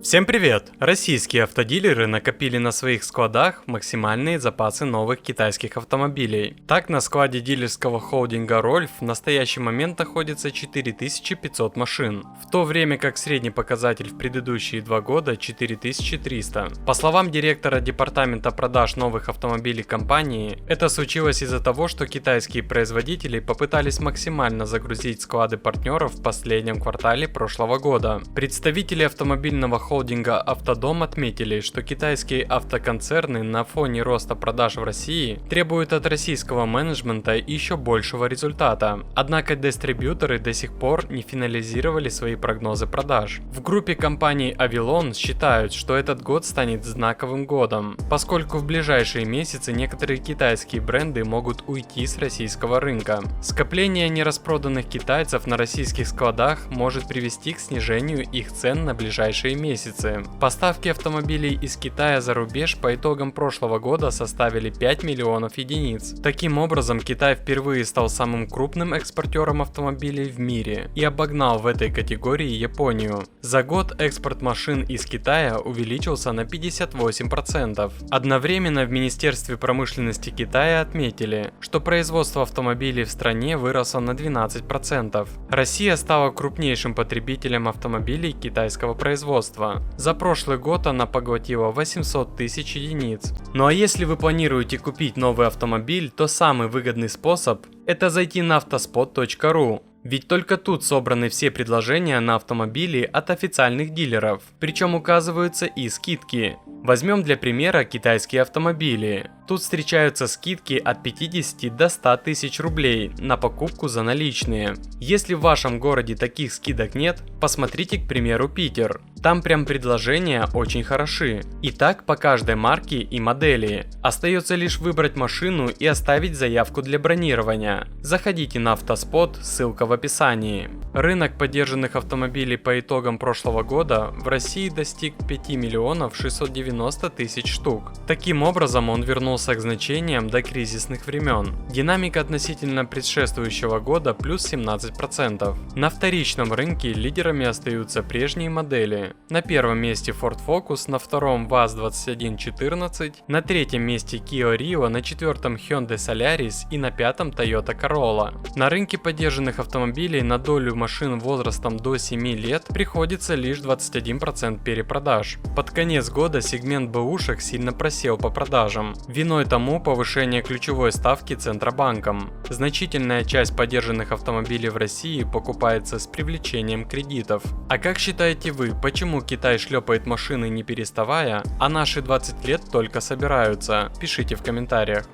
Всем привет! Российские автодилеры накопили на своих складах максимальные запасы новых китайских автомобилей. Так, на складе дилерского холдинга Rolf в настоящий момент находится 4500 машин, в то время как средний показатель в предыдущие 2 года 4300. По словам директора департамента продаж новых автомобилей компании, это случилось из-за того, что китайские производители попытались максимально загрузить склады партнеров в последнем квартале прошлого года. Представители автомобильного холдинга Автодом отметили, что китайские автоконцерны на фоне роста продаж в России требуют от российского менеджмента еще большего результата. Однако дистрибьюторы до сих пор не финализировали свои прогнозы продаж. В группе компаний Avilon считают, что этот год станет знаковым годом, поскольку в ближайшие месяцы некоторые китайские бренды могут уйти с российского рынка. Скопление нераспроданных китайцев на российских складах может привести к снижению их цен на ближайшие месяцы. Поставки автомобилей из Китая за рубеж по итогам прошлого года составили 5 миллионов единиц. Таким образом, Китай впервые стал самым крупным экспортером автомобилей в мире и обогнал в этой категории Японию. За год экспорт машин из Китая увеличился на 58%. Одновременно в Министерстве промышленности Китая отметили, что производство автомобилей в стране выросло на 12%. Россия стала крупнейшим потребителем автомобилей китайского производства. За прошлый год она поглотила 800 тысяч единиц. Ну а если вы планируете купить новый автомобиль, то самый выгодный способ – это зайти на autospot.ru. Ведь только тут собраны все предложения на автомобили от официальных дилеров, причем указываются и скидки. Возьмем для примера китайские автомобили. Тут встречаются скидки от 50 до 100 тысяч рублей на покупку за наличные. Если в вашем городе таких скидок нет, посмотрите, к примеру, Питер. Там прям предложения очень хороши. И так по каждой марке и модели. Остается лишь выбрать машину и оставить заявку для бронирования. Заходите на Автоспот, ссылка в описании. Рынок подержанных автомобилей по итогам прошлого года в России достиг 5 миллионов 690 тысяч штук. Таким образом, он вернулся к значениям до кризисных времен. Динамика относительно предшествующего года плюс 17%. На вторичном рынке лидерами остаются прежние модели. На первом месте Ford Focus, на втором VAZ2114, на третьем месте Kia Rio, на четвертом Hyundai Solaris и на пятом Toyota Corolla. На рынке подержанных автомобилей на долю машин возрастом до 7 лет приходится лишь 21% перепродаж. Под конец года сегмент бэушек сильно просел по продажам. Виной тому повышение ключевой ставки Центробанком. Значительная часть подержанных автомобилей в России покупается с привлечением кредитов. А как считаете вы, почему Китай шлепает машины не переставая, а наши 20 лет только собираются? Пишите в комментариях.